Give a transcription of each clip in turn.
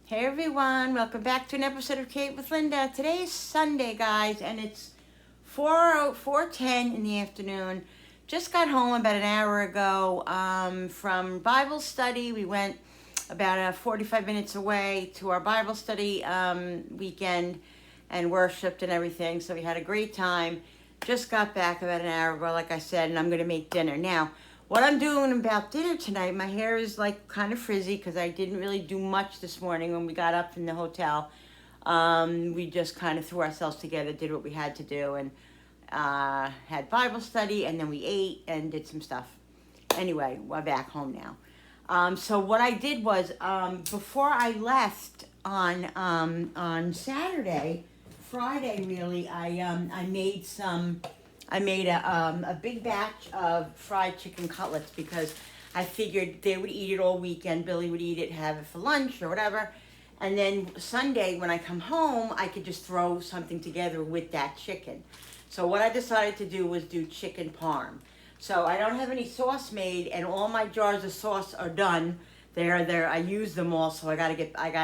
Hey everyone, welcome back to an episode of Kate with Linda. Today is Sunday, guys, and it's 4:10 in the afternoon. Just got home about an hour ago from Bible study. We went about 45 minutes away to our Bible study weekend and worshiped and everything, so we had a great time. Just got back about an hour ago, like I said, and I'm going to make dinner. Now, what I'm doing about dinner tonight, my hair is like kind of frizzy because I didn't really do much this morning when we got up from the hotel. We just kind of threw ourselves together, did what we had to do, and had Bible study, and then we ate and did some stuff. Anyway, we're back home now. So what I did was before I left on Friday really, I made a big batch of fried chicken cutlets because I figured they would eat it all weekend. Billy would eat it, have it for lunch or whatever. And then Sunday when I come home, I could just throw something together with that chicken. So what I decided to do was do chicken parm. So I don't have any sauce made, and all my jars of sauce are done. They're there. I used them all, so I gotta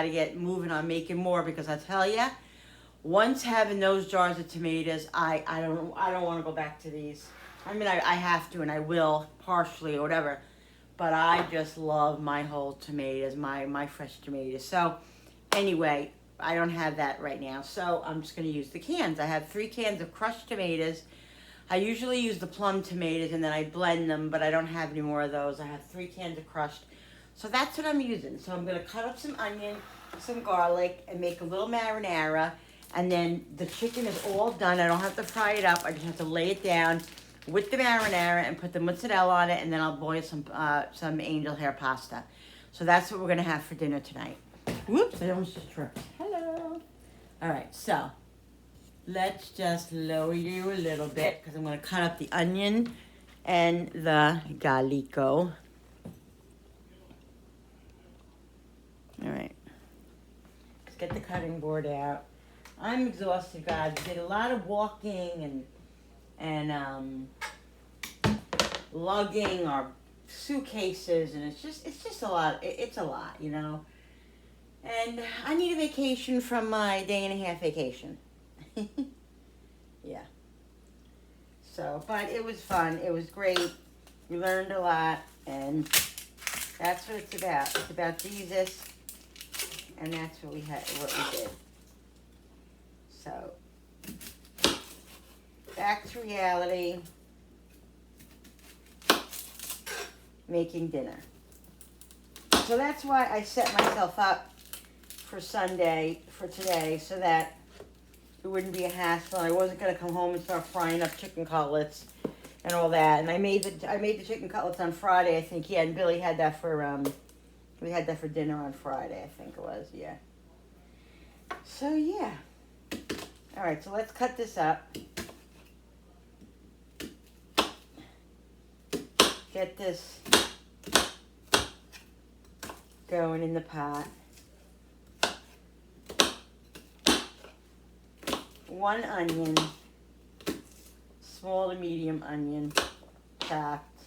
get moving on making more because I tell you, once having those jars of tomatoes, I don't want to go back to these. I mean, I have to, and I will partially or whatever, but I just love my whole tomatoes, my fresh tomatoes. So anyway, I don't have that right now, so I'm just going to use the cans. I have 3 cans of crushed tomatoes. I usually use the plum tomatoes and then I blend them, but I don't have any more of those. I have 3 cans of crushed. So that's what I'm using. So I'm going to cut up some onion, some garlic, and make a little marinara. And then the chicken is all done. I don't have to fry it up. I just have to lay it down with the marinara and put the mozzarella on it, and then I'll boil some angel hair pasta. So that's what we're going to have for dinner tonight. Whoops, I almost just tripped. Hello. All right, so let's just lower you a little bit because I'm going to cut up the onion and the garlico. All right. Let's get the cutting board out. I'm exhausted, guys. Did a lot of walking and lugging our suitcases, and it's just a lot. It's a lot, you know. And I need a vacation from my day and a half vacation. Yeah. So, but it was fun. It was great. We learned a lot, and that's what it's about. It's about Jesus, and that's what we did. So, back to reality, making dinner. So that's why I set myself up for Sunday, for today, so that it wouldn't be a hassle. I wasn't going to come home and start frying up chicken cutlets and all that. And I made the chicken cutlets on Friday, I think. Yeah, and Billy had that for we had that for dinner on Friday, I think it was. Yeah. So yeah. All right, so let's cut this up. Get this going in the pot. 1 onion, small to medium onion, chopped.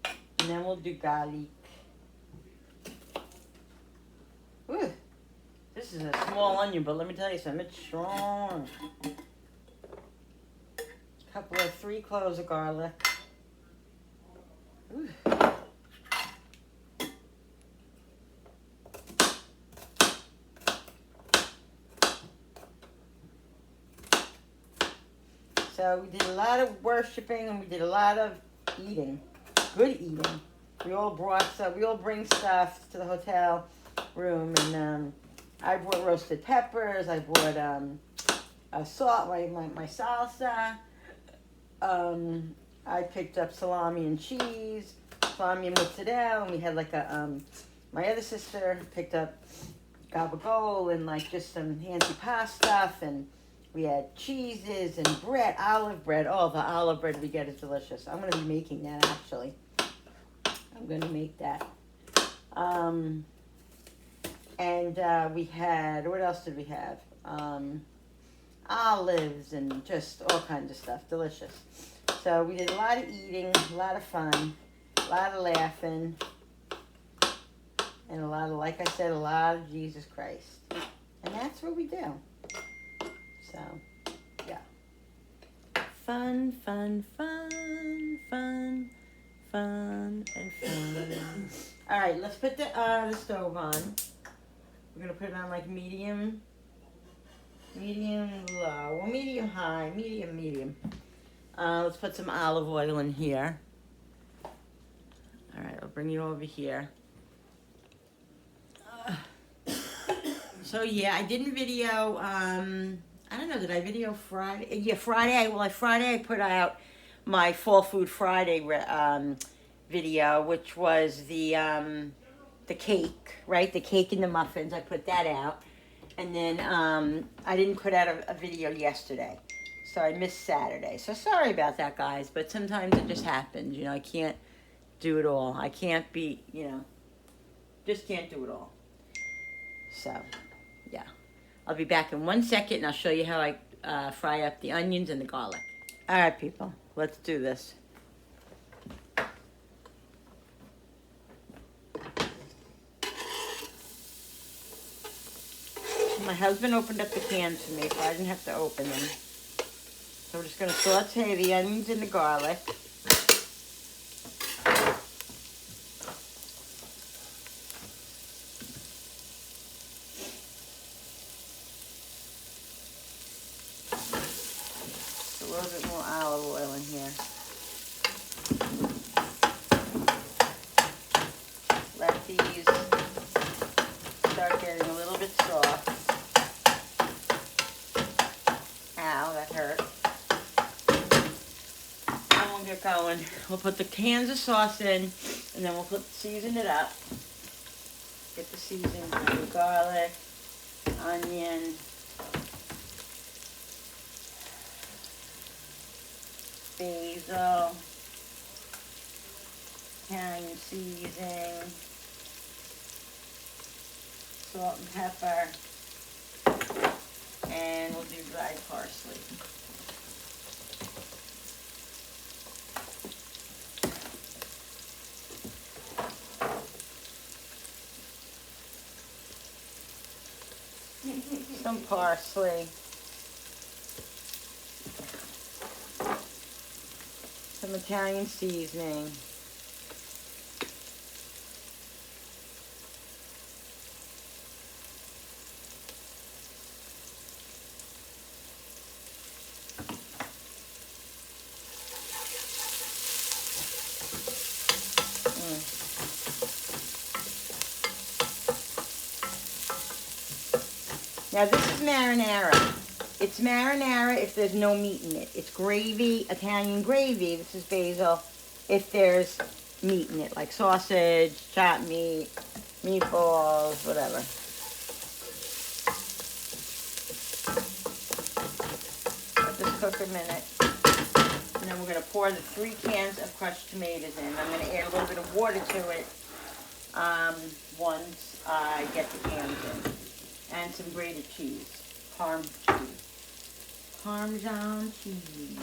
And then we'll do garlic. Ooh. This is a small onion, but let me tell you something, it's strong. Couple of 3 cloves of garlic. Ooh. So we did a lot of worshiping and we did a lot of eating, good eating. We all bring stuff to the hotel room, and I brought roasted peppers. I brought salt, my salsa. I picked up salami and cheese, salami and mozzarella, and we had like my other sister picked up gabagool and like just some handy stuff, and we had cheeses and bread, olive bread. Oh, the olive bread we get is delicious. I'm going to be making that, actually. I'm going to make that. And we had, what else did we have? Olives and just all kinds of stuff. Delicious. So we did a lot of eating, a lot of fun, a lot of laughing. And a lot of, like I said, a lot of Jesus Christ. And that's what we do. So, yeah. Fun, fun, fun, fun, fun, and fun. All right, let's put the stove on. We're gonna put it on like medium low, well, medium high, medium. Let's put some olive oil in here. All right, I'll bring you over here. So yeah, I didn't video. I don't know. Did I video Friday? Yeah, Friday. Friday I put out my Fall Food Friday video, which was the cake, right? The cake and the muffins. I put that out, and then I didn't put out a video yesterday, so I missed Saturday. So sorry about that, guys. But sometimes it just happens. You know, I can't do it all. I can't be. You know, just can't do it all. So. Yeah, I'll be back in 1 second and I'll show you how I fry up the onions and the garlic. All right, people, let's do this. My husband opened up the cans for me, so I didn't have to open them. So we're just going to saute the onions and the garlic. A little bit more olive oil in here. Let these start getting a little bit soft. Ow, that hurt. And we'll get going. We'll put the cans of sauce in, and then we'll season it up. Get the seasoning, the garlic, onion, basil, Italian seasoning, salt and pepper, and we'll do dried parsley. Some parsley. Some Italian seasoning. Now this is marinara. It's marinara if there's no meat in it. It's gravy, Italian gravy. This is basil if there's meat in it, like sausage, chopped meat, meatballs, whatever. Let this cook a minute. And then we're going to pour the 3 cans of crushed tomatoes in. I'm going to add a little bit of water to it once I get the cans in. And some grated cheese, parm cheese. Parmesan cheese.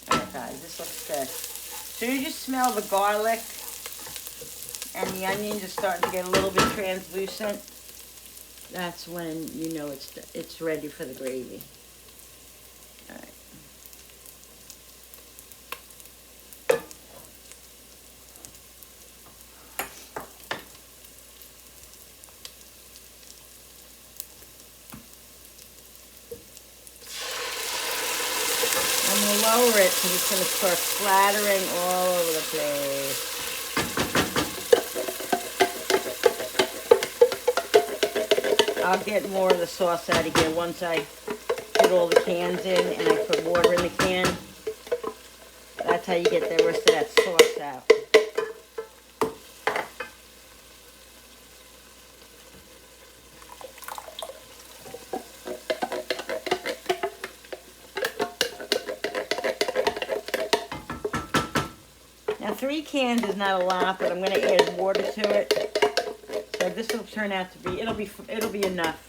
Alright guys, this looks good. As soon as you smell the garlic and the onions are starting to get a little bit translucent, that's when you know it's ready for the gravy. Alright. I'm going to lower it because it's going to start splattering all over the place. I'll get more of the sauce out of here once I put all the cans in and I put water in the can. That's how you get the rest of that sauce out. Now 3 cans is not a lot, but I'm going to add water to it. So this will turn out to be, it'll be enough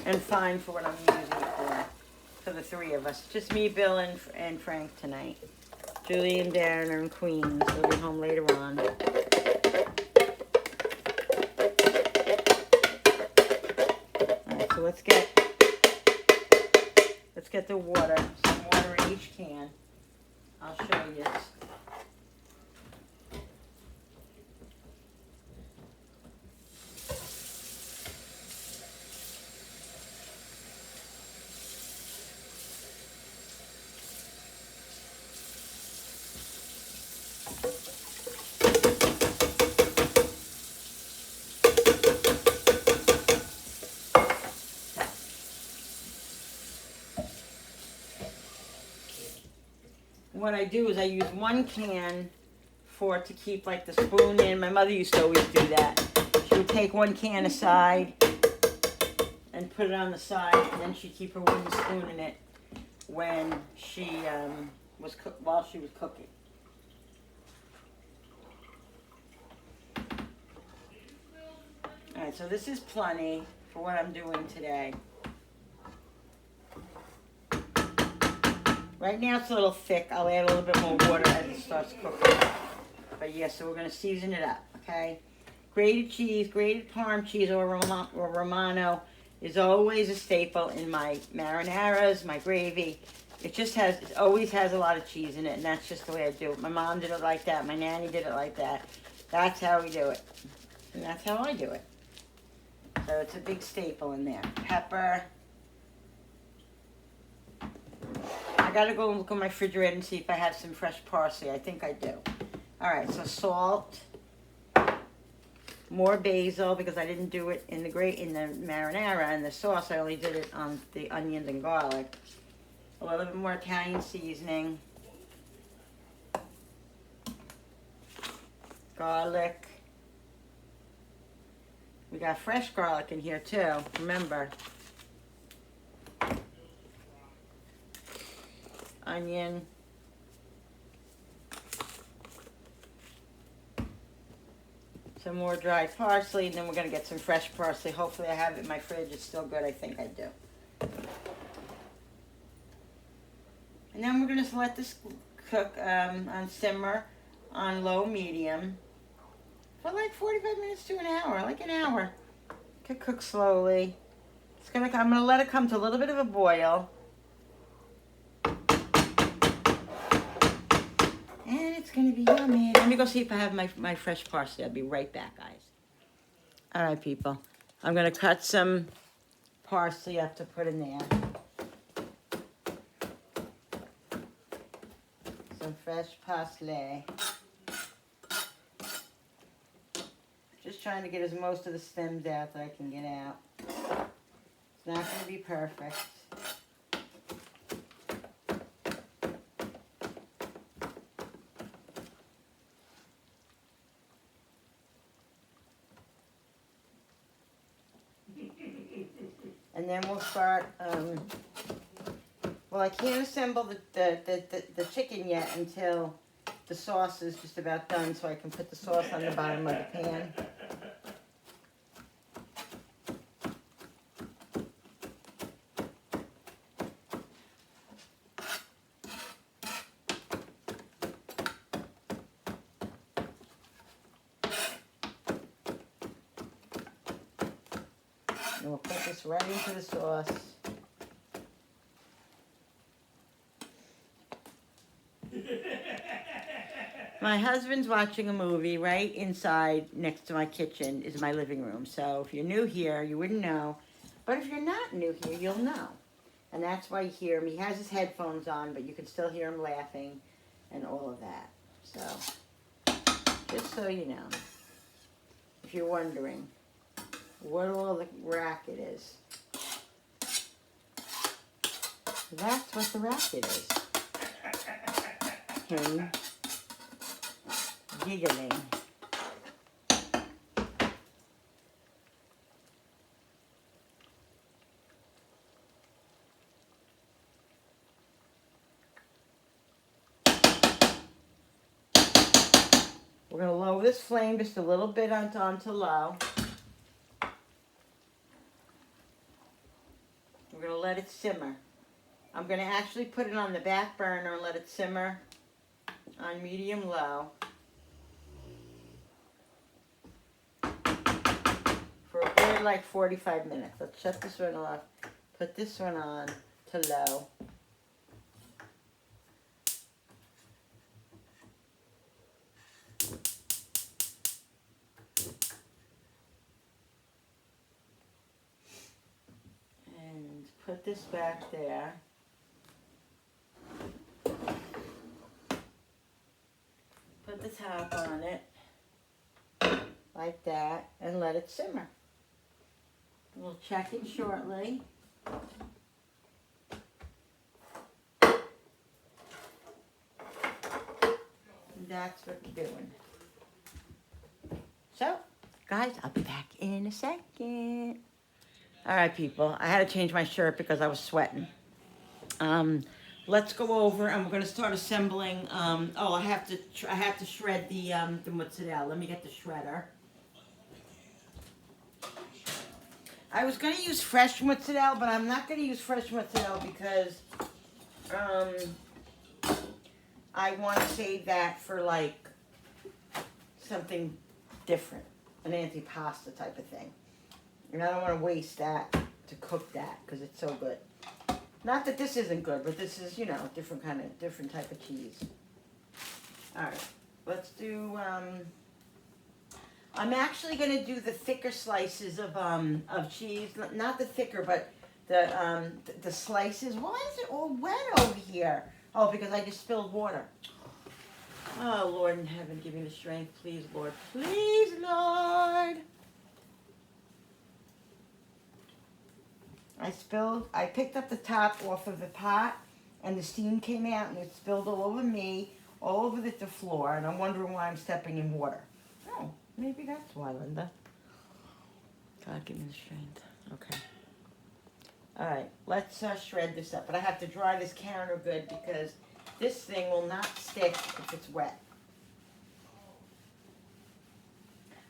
and fine for what I'm using it for the 3 of us. Just me, Bill, and Frank tonight. Julie and Darren are in Queens. They'll be home later on. Alright, so let's get the water. Some water in each can. I'll show you. What I do is I use one can to keep like the spoon in. My mother used to always do that. She would take one can aside and put it on the side, and then she'd keep her wooden spoon in it when she while she was cooking. All right, so this is plenty for what I'm doing today. Right now it's a little thick. I'll add a little bit more water as it starts cooking. But yeah, so we're going to season it up, okay? Grated cheese, grated parm cheese or Romano is always a staple in my marinaras, my gravy. It always has a lot of cheese in it, and that's just the way I do it. My mom did it like that. My nanny did it like that. That's how we do it. And that's how I do it. So it's a big staple in there. Pepper. I gotta go look in my refrigerator and see if I have some fresh parsley. I think I do. All right, so salt, more basil because I didn't do it in the marinara and the sauce. I only did it on the onions and garlic. A little bit more Italian seasoning, garlic. We got fresh garlic in here too. Remember, onion. Some more dried parsley, and then we're going to get some fresh parsley. Hopefully I have it in my fridge. It's still good. I think I do. And then we're going to let this cook on simmer on low medium for like 45 minutes to an hour, like an hour. To cook slowly. I'm going to let it come to a little bit of a boil. And it's going to be yummy. Let me go see if I have my fresh parsley. I'll be right back, guys. All right, people. I'm going to cut some parsley up to put in there. Some fresh parsley. Just trying to get most of the stems out that I can get out. It's not going to be perfect. And then we'll start, well, I can't assemble the chicken yet until the sauce is just about done, so I can put the sauce on the bottom of the pan. And we'll put this right into the sauce. My husband's watching a movie right inside next to my kitchen is my living room. So if you're new here, you wouldn't know. But if you're not new here, you'll know. And that's why you hear him. He has his headphones on, but you can still hear him laughing and all of that. So, just so you know, if you're wondering what all the racket is. That's what the racket is. Him giggling. We're going to lower this flame just a little bit onto low. We're going to let it simmer. I'm going to actually put it on the back burner and let it simmer on medium-low for a good like 45 minutes. Let's shut this one off. Put this one on to low. And put this back there. Put the top on it, like that, and let it simmer. We'll check it shortly. That's what we're doing. So, guys, I'll be back in a second. All right, people, I had to change my shirt because I was sweating. Let's go over and we're gonna start assembling. Oh, I have to shred the mozzarella. Let me get the shredder. I was gonna use fresh mozzarella, but I'm not gonna use fresh mozzarella because I want to save that for like something different, an antipasto type of thing. And I don't want to waste that to cook that because it's so good. Not that this isn't good, but this is, you know, different type of cheese. All right, let's do. I'm actually gonna do the thicker slices of cheese, not the thicker, but the slices. Why is it all wet over here? Oh, because I just spilled water. Oh, Lord in heaven, give me the strength, please, Lord. Please, Lord. I picked up the top off of the pot, and the steam came out, and it spilled all over me, all over the floor, and I'm wondering why I'm stepping in water. Oh, maybe that's why, Linda. God, give me the strength. Okay. All right, let's shred this up. But I have to dry this counter good because this thing will not stick if it's wet.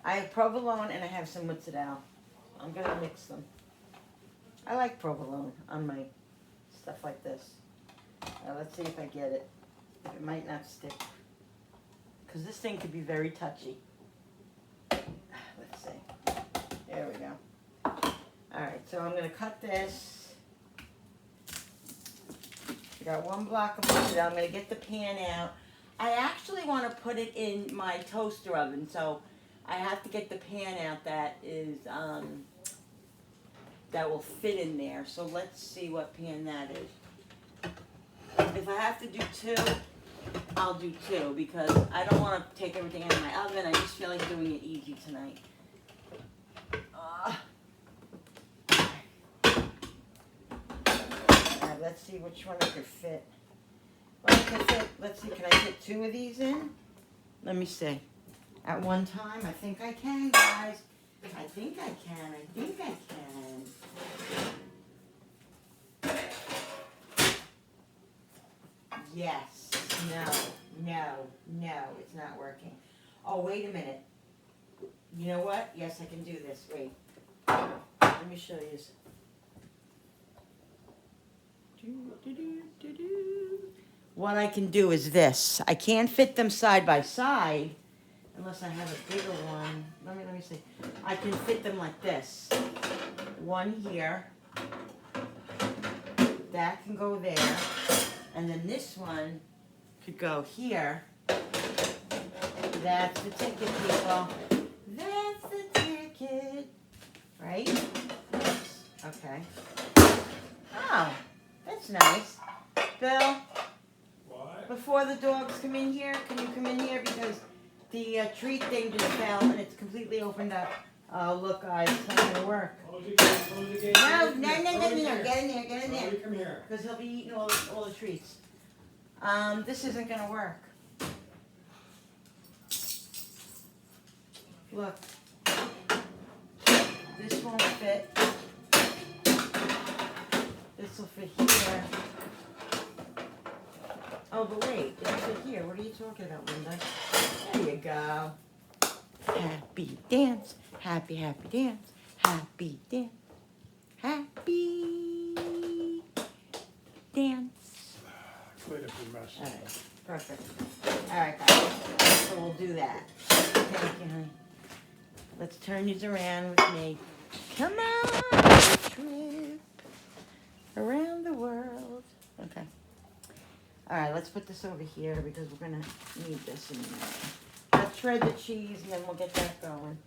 I have provolone and I have some mozzarella. I'm going to mix them. I like provolone on my stuff like this. Let's see if I get it. It might not stick. Because this thing could be very touchy. Let's see. There we go. Alright, so I'm going to cut this. I got one block of mozzarella. I'm going to get the pan out. I actually want to put it in my toaster oven, so I have to get the pan out that is that will fit in there. So let's see what pan that is. If I have to do two, I'll do two because I don't want to take everything out of my oven. I just feel like doing it easy tonight. Let's see which one I can fit. Well, I can fit. Let's see, can I fit two of these in? Let me see. At one time, I think I can, guys. I think I can. I think I can. Yes. No. It's not working. Oh, wait a minute. You know what? Yes, I can do this. Wait. Let me show you. What I can do is this. I can't fit them side by side unless I have a bigger one. Let me see. I can fit them like this. One here. That can go there. And then this one could go here. That's the ticket, people. That's the ticket. Right? Okay. Oh. That's nice. Bill, what? Before the dogs come in here, can you come in here? Because the treat thing just fell and it's completely opened up. Oh, look, guys, it's not going to work. Close the gate. No. Get in there. Come here. Because he'll be eating all the treats. This isn't going to work. Look. This won't fit. This will fit here. Oh, but wait, it'll fit here. What are you talking about, Linda? There you go. Happy dance. Happy dance. Happy dance. Happy dance. clean up your mess. All right, perfect. All right, guys, so we'll do that. Thank you, honey. Let's turn these around with me. Come on, trip around the world. Okay. All right, let's put this over here because we're gonna need this in a minute. Let's shred the cheese and then we'll get that going.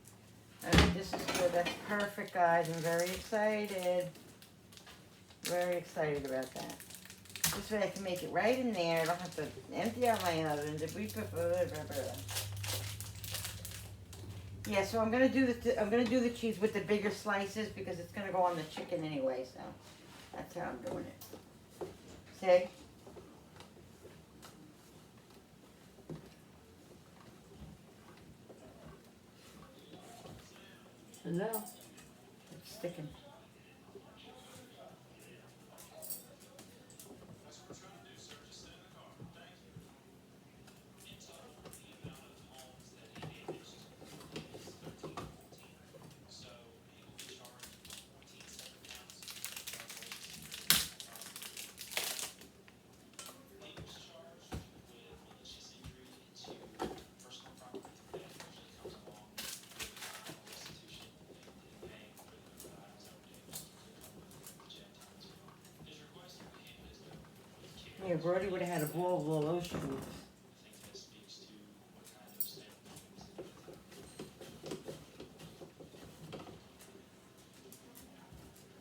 All right, this is good. That's perfect, guys. I'm very excited. Very excited about that. This way I can make it right in there. I don't have to empty out my oven. Yeah, so I'm gonna do the cheese with the bigger slices because it's gonna go on the chicken anyway. So that's how I'm doing it. See? Hello. It's sticking. Yeah, Brody would have had a bowl of all those shoes.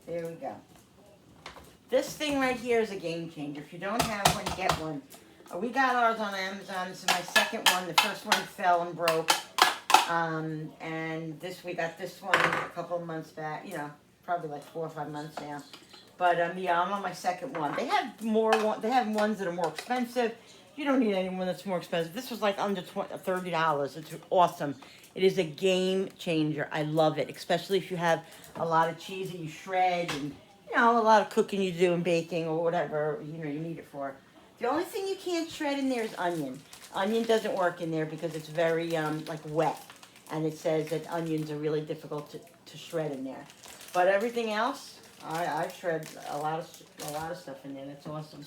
There we go. This thing right here is a game changer. If you don't have one, get one. We got ours on Amazon. This is my second one. The first one fell and broke. And we got this one a couple of months back, probably like 4 or 5 months now. But yeah, I'm on my second one. They have they have ones that are more expensive. You don't need anyone that's more expensive. This was like under $30. It's awesome. It is a game changer. I love it, especially if you have a lot of cheese that you shred and a lot of cooking you do and baking or whatever you need it for. The only thing you can't shred in there is onion. Onion doesn't work in there because it's very like wet, and it says that onions are really difficult to shred in there. But everything else, I shred a lot of stuff in there. That's awesome.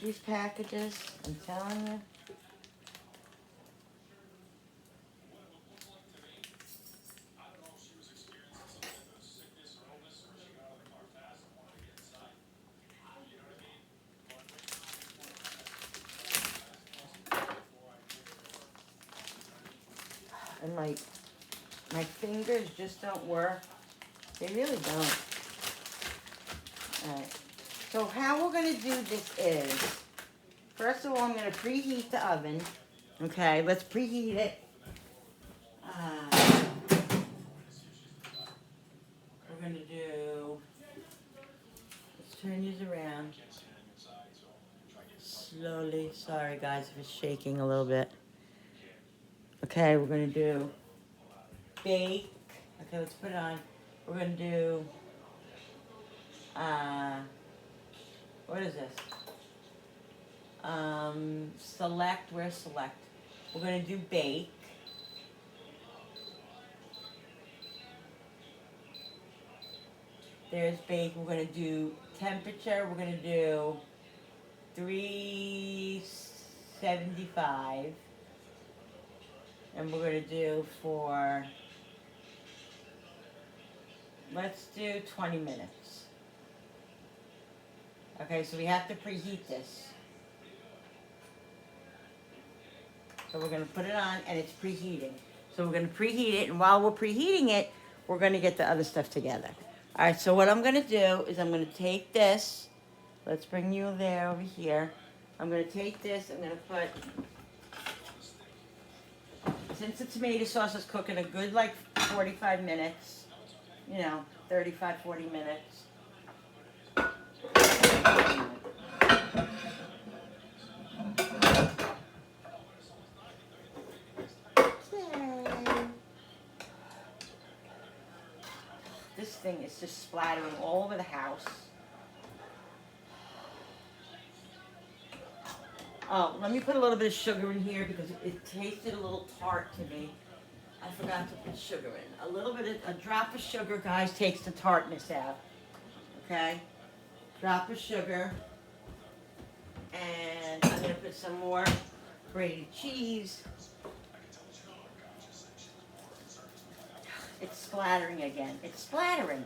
These packages, I'm telling you. And my fingers just don't work. They really don't. All right. So how we're going to do this is, first of all, I'm going to preheat the oven. Okay, let's preheat it. We're going to do, let's turn these around. Slowly. Sorry, guys, if it's shaking a little bit. Okay, we're going to do bake. Okay, let's put it on. We're going to do, what is this? Select, where's select? We're going to do bake. There's bake. We're going to do temperature. We're going to do 375. And we're going to do for, let's do 20 minutes. Okay, so we have to preheat this. So we're going to put it on, and it's preheating. So we're going to preheat it, and while we're preheating it, we're going to get the other stuff together. All right, so what I'm going to do is I'm going to take this. Let's bring you there over here. I'm going to take this. I'm going to put, since the tomato sauce is cooking a good, 45 minutes, 35, 40 minutes. This thing is just splattering all over the house. Oh, let me put a little bit of sugar in here because it tasted a little tart to me. I forgot to put sugar in. A drop of sugar, guys, takes the tartness out. Okay? Drop of sugar. And I'm gonna put some more grated cheese. It's splattering again. It's splattering.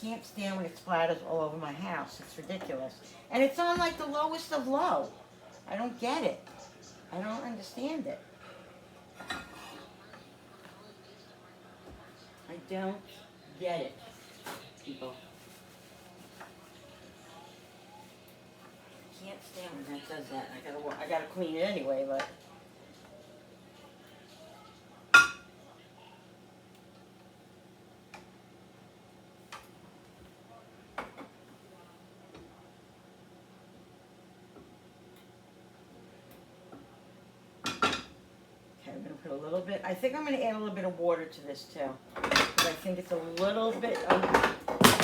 Can't stand when it splatters all over my house. It's ridiculous. And it's on like the lowest of low. I don't get it. I don't understand it. I don't get it, people. Can't stand when that does that. I gotta clean it anyway, but. Okay, I'm gonna put a little bit. I think I'm gonna add a little bit of water to this too, because I think it's a little bit.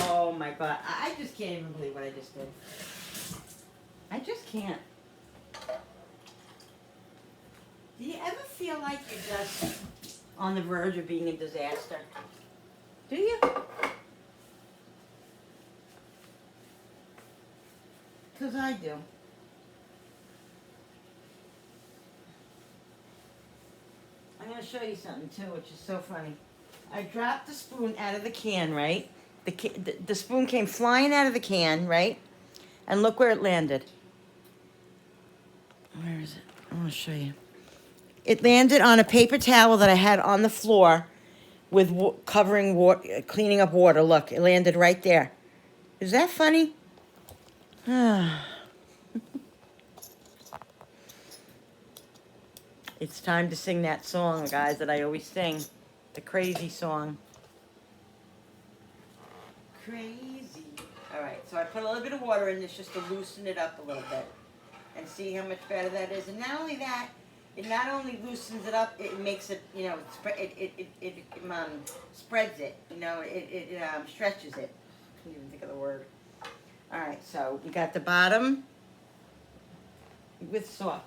Oh my God! I just can't even believe what I just did. I just can't. Do you ever feel like you're just on the verge of being a disaster? Do you? Because I do. I'm going to show you something too, which is so funny. I dropped the spoon out of the can, right? The spoon came flying out of the can, right? And look where it landed. Where is it? I want to show you. It landed on a paper towel that I had on the floor with covering water, cleaning up water. Look, it landed right there. Is that funny? It's time to sing that song, guys, that I always sing. The crazy song. Crazy. All right, so I put a little bit of water in this just to loosen it up a little bit. And see how much better that is. And not only that, it not only loosens it up, it makes it, you know, it spreads it, you know, it stretches it. I can't even think of the word. All right, so we got the bottom with sauce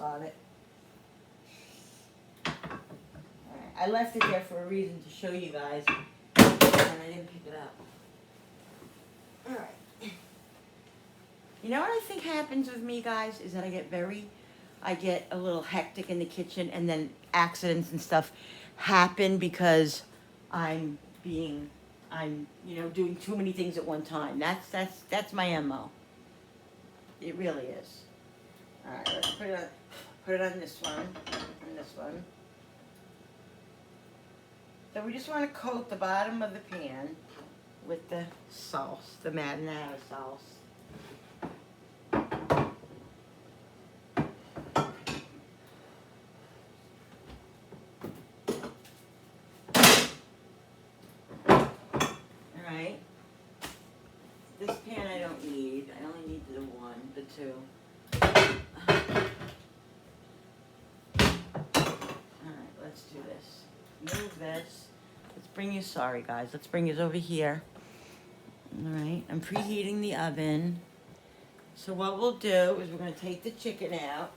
on it. All right, I left it there for a reason to show you guys, and I didn't pick it up. All right. You know what I think happens with me, guys, is that I get a little hectic in the kitchen, and then accidents and stuff happen because I'm doing too many things at one time. That's my MO. It really is. All right, let's put it on this one, So we just want to coat the bottom of the pan with the sauce, the marinara sauce. This pan I don't need. I only need the two. Alright, let's do this. Move this. Let's bring you, sorry guys, let's bring you over here. Alright, I'm preheating the oven. So what we'll do is we're going to take the chicken out.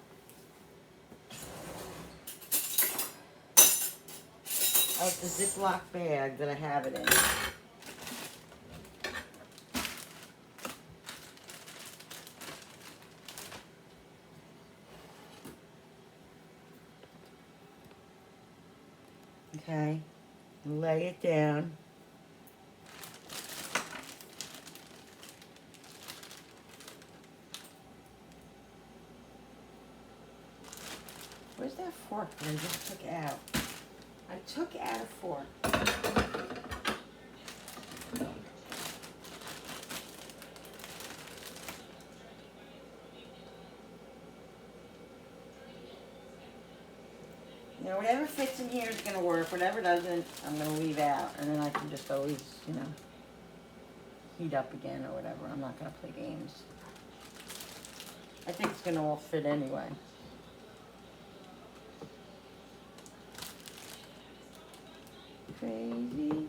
Out the Ziploc bag that I have it in. Okay, lay it down. Where's that fork that I just took out? I took out a fork. Now, whatever fits in here is going to work. Whatever doesn't, I'm going to leave out. And then I can just always, heat up again or whatever. I'm not going to play games. I think it's going to all fit anyway. Crazy.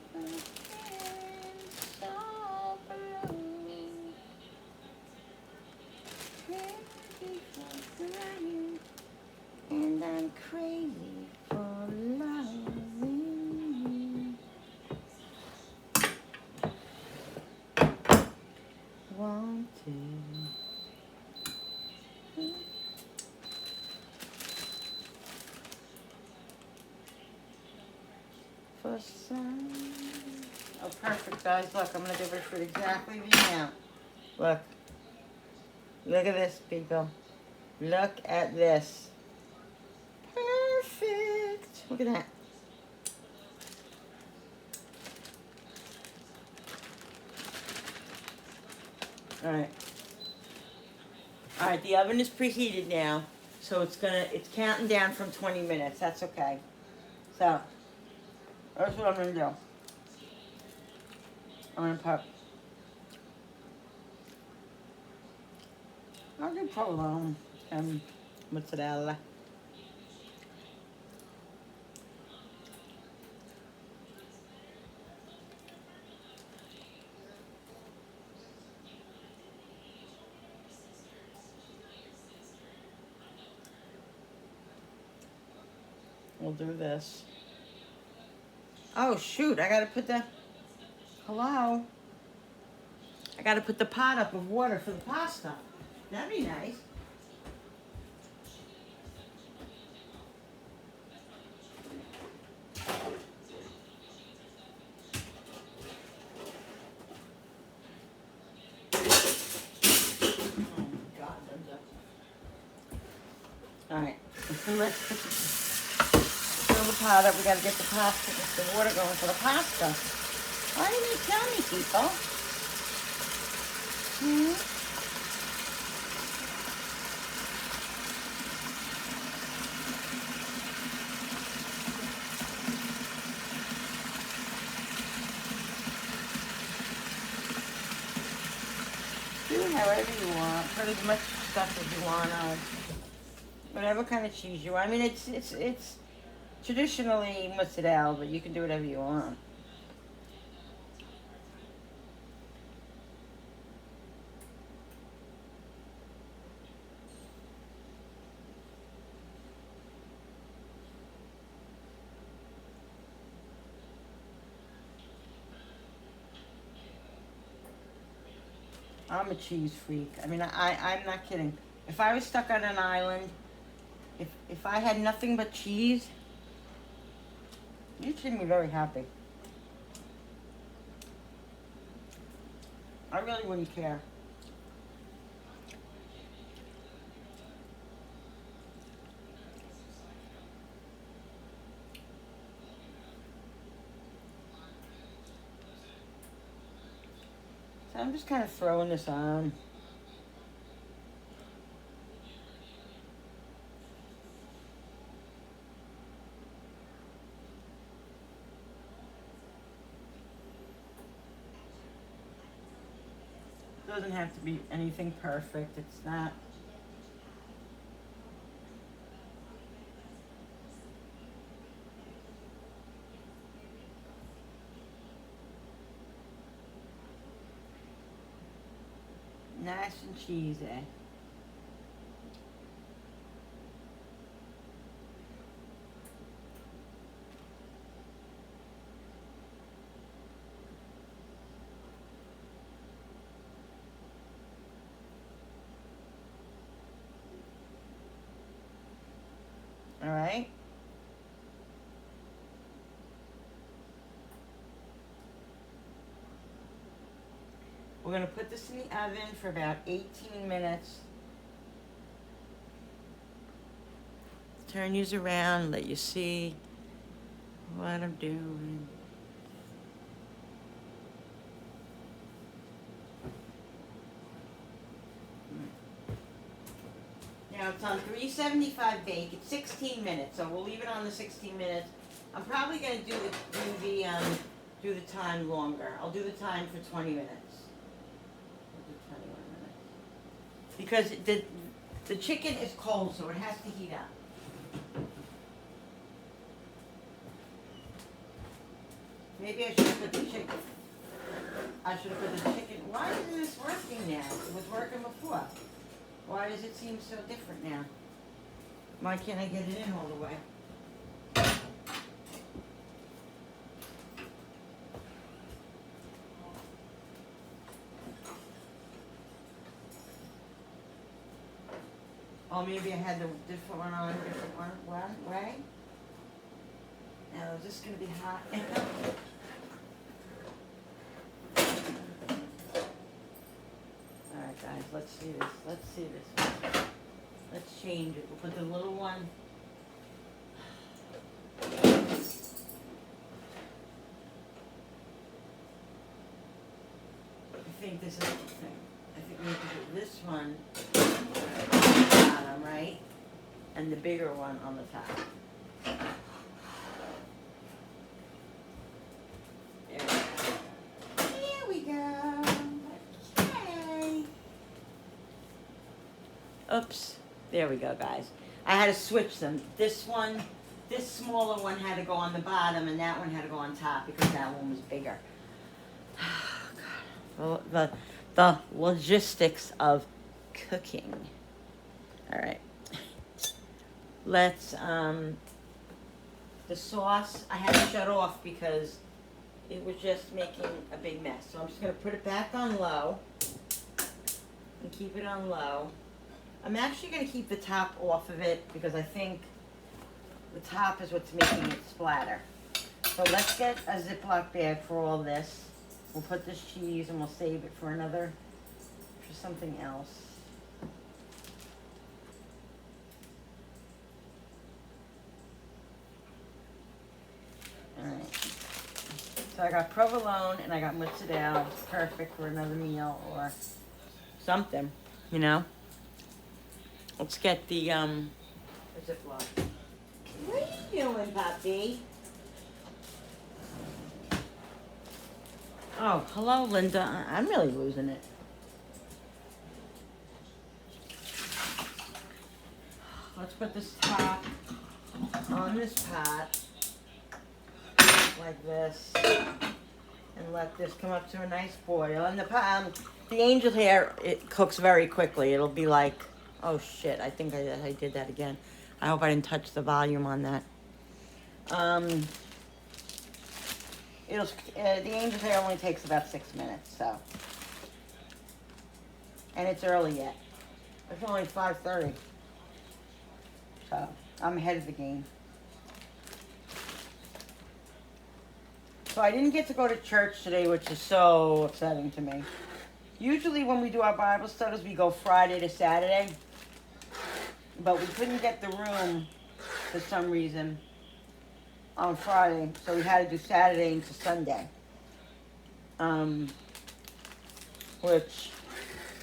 for some. Oh, perfect, guys. Look, I'm going to give it exactly the amount. Look. Look at this, people. Look at this. Perfect. Look at that. All right. All right, the oven is preheated now, so it's counting down from 20 minutes. That's okay. So, that's what I'm gonna do. I'm gonna put, I'll do provolone and mozzarella. We'll do this. Oh shoot, I gotta put the, hello? I gotta put the pot up of water for the pasta. That'd be nice. Alright, let's fill the pot up. We gotta get the pasta, get the water going for the pasta. Why didn't you tell me, people? Do however you want. Put as much stuff as you want on. Whatever kind of cheese you want. I mean, it's traditionally mozzarella, but you can do whatever you want. I'm a cheese freak. I mean, I'm not kidding. If I was stuck on an island, if I had nothing but cheese, you'd see me very happy. I really wouldn't care. So I'm just kind of throwing this on. Doesn't have to be anything perfect. It's not. Nice and cheesy. All right. We're going to put this in the oven for about 18 minutes. Turn these around, let you see what I'm doing. Now it's on 375 bake. It's 16 minutes, so we'll leave it on the 16 minutes. I'm probably going to do the time longer. I'll do the time for 20 minutes. I'll do 21 minutes. Because the chicken is cold, so it has to heat up. Maybe I should have put the chicken. I should have put the chicken. Why isn't this working now? It was working before. Why does it seem so different now? Why can't I get it in all the way? Oh, maybe I had the different one on, different one way. Now is this gonna be hot? Alright guys, let's see this. Let's see this. Let's change it. We'll put the little one. I think this is the thing. I think we need to do this one on the bottom, right? And the bigger one on the top. There we go. Okay. Oops. There we go, guys. I had to switch them. This one, this smaller one had to go on the bottom, and that one had to go on top because that one was bigger. The logistics of cooking. All right. Let's, the sauce, I had to shut off because it was just making a big mess. So I'm just going to put it back on low and keep it on low. I'm actually going to keep the top off of it because I think the top is what's making it splatter. So let's get a Ziploc bag for all this. We'll put this cheese and we'll save it for something else. Alright. So I got provolone and I got mozzarella. It's perfect for another meal or something, you know? Let's get the Ziploc. What are you doing, puppy? Oh, hello, Linda. I'm really losing it. Let's put this top on this pot like this and let this come up to a nice boil. And the angel hair, it cooks very quickly. It'll be like, oh shit, I think I did that again. I hope I didn't touch the volume on that. The angel hair only takes about 6 minutes, so. And it's early yet. It's only 5:30. So, I'm ahead of the game. So I didn't get to go to church today, which is so upsetting to me. Usually when we do our Bible studies, we go Friday to Saturday. But we couldn't get the room for some reason on Friday, so we had to do Saturday into Sunday. Which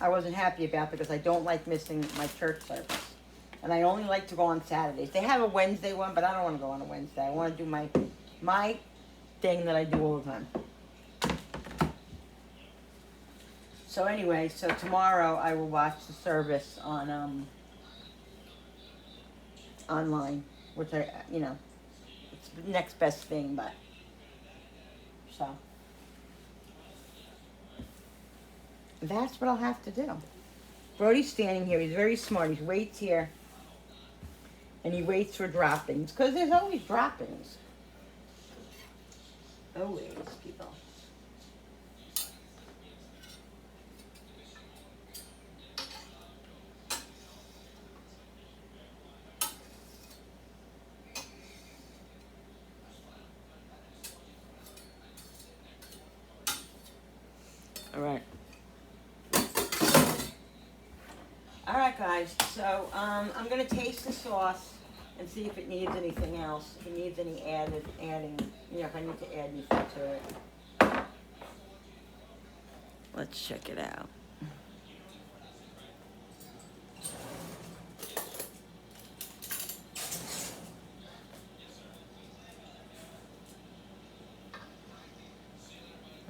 I wasn't happy about because I don't like missing my church service. And I only like to go on Saturdays. They have a Wednesday one, but I don't want to go on a Wednesday. I want to do my thing that I do all the time. So anyway, so tomorrow I will watch the service on online, which it's the next best thing, but so that's what I'll have to do. Brody's standing here. He's very smart. He waits here, and he waits for droppings because there's always droppings. Always, people. All right. All right, guys. So I'm gonna taste the sauce and see if it needs anything else. If it needs any adding, if I need to add anything to it. Let's check it out.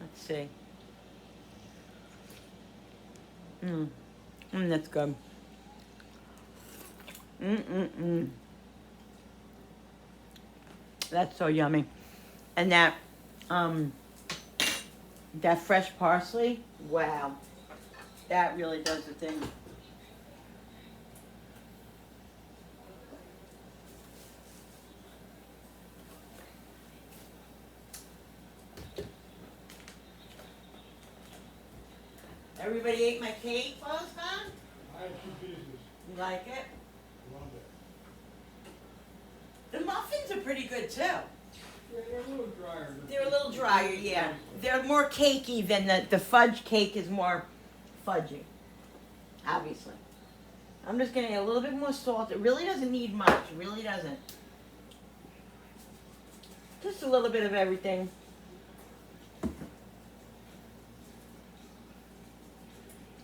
Let's see. That's good. That's so yummy. And that fresh parsley, wow. That really does the thing. Everybody ate my cake, Rosebud? I have 2 pieces. You like it? Love it. The muffins are pretty good too. Yeah, they're a little drier. They're a little drier, yeah. They're more cakey than the fudge cake is more fudgy, obviously. I'm just getting a little bit more salt. It really doesn't need much. It really doesn't. Just a little bit of everything.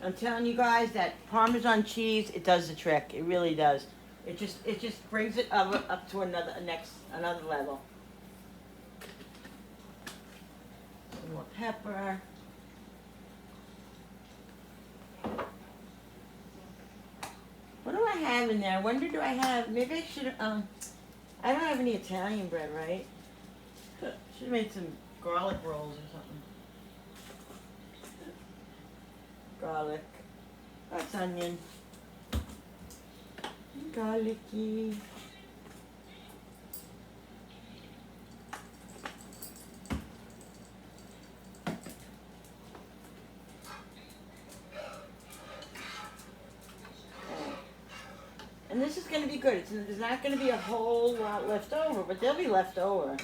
I'm telling you guys that Parmesan cheese, it does the trick. It really does. It just brings it up to another level. Some more pepper. What do I have in there? I wonder, do I have, maybe I should, I don't have any Italian bread, right? Should have made some garlic rolls or something. Garlic. That's onion. Garlicky. And this is going to be good. There's not going to be a whole lot left over, but there'll be left over.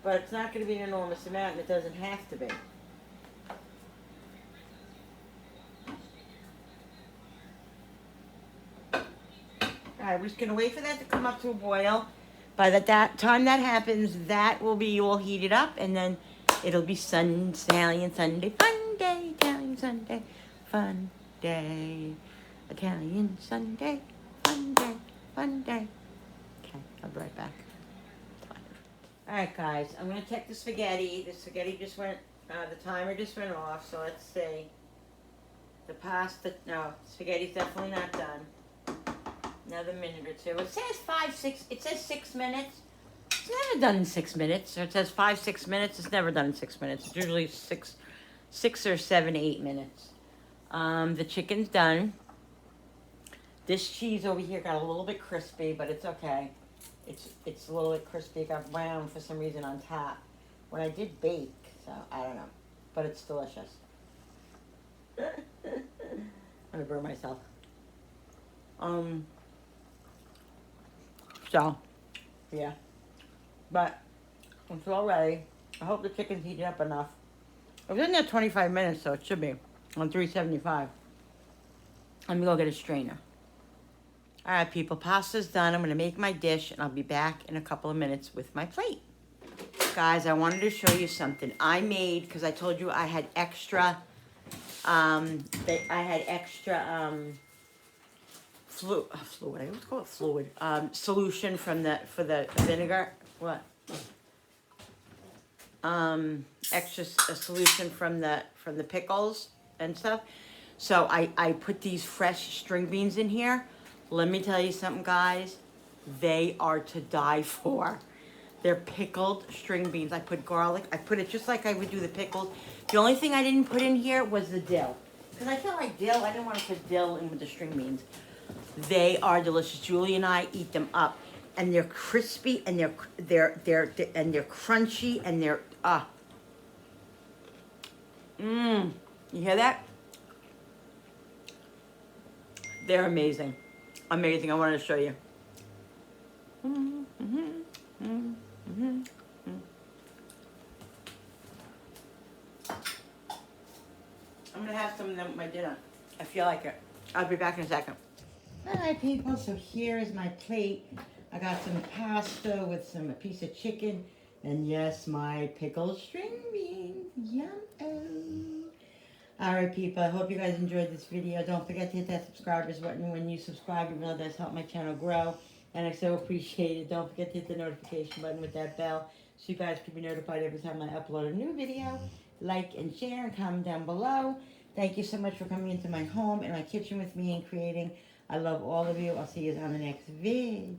But it's not going to be an enormous amount, and it doesn't have to be. Alright, we're just going to wait for that to come up to a boil. By the time that happens, that will be all heated up, and then it'll be Italian Sunday, fun day, Italian Sunday, fun day, Italian Sunday, fun day, fun day. Okay, I'll be right back. Alright guys, I'm going to check the spaghetti. The spaghetti just went, the timer just went off, so let's see. The pasta, no, spaghetti's definitely not done. Another minute or two. It says 6 minutes. It's never done in 6 minutes. Or it says 5-6 minutes. It's never done in 6 minutes. It's usually six or 7, 8 minutes. The chicken's done. This cheese over here got a little bit crispy, but it's okay. It's a little bit crispy. It got brown for some reason on top when I did bake, so I don't know. But it's delicious. I'm gonna burn myself. So, yeah. But it's all ready. I hope the chicken's heated up enough. It was in there 25 minutes, so it should be on 375. Let me go get a strainer. All right, people, pasta's done. I'm going to make my dish, and I'll be back in a couple of minutes with my plate. Guys, I wanted to show you something. I made, because I told you I had extra, solution for the vinegar. What? Extra solution from the pickles and stuff. So I put these fresh string beans in here. Let me tell you something, guys. They are to die for. They're pickled string beans. I put garlic. I put it just like I would do the pickles. The only thing I didn't put in here was the dill. Because I feel like dill, I didn't want to put dill in with the string beans. They are delicious. Julie and I eat them up. And they're crispy and they're crunchy and they're you hear that? They're amazing. Amazing. I wanted to show you. I'm gonna have some of them with my dinner. I feel like it. I'll be back in a second. Alright people, so here is my plate. I got some pasta with a piece of chicken, and yes, my pickled string beans. Yum. Alright people, I hope you guys enjoyed this video. Don't forget to hit that subscribers button. When you subscribe, you really does help my channel grow, and I so appreciate it. Don't forget to hit the notification button with that bell so you guys can be notified every time I upload a new video. Like and share and comment down below. Thank you so much for coming into my home and my kitchen with me and creating. I love all of you. I'll see you on the next video.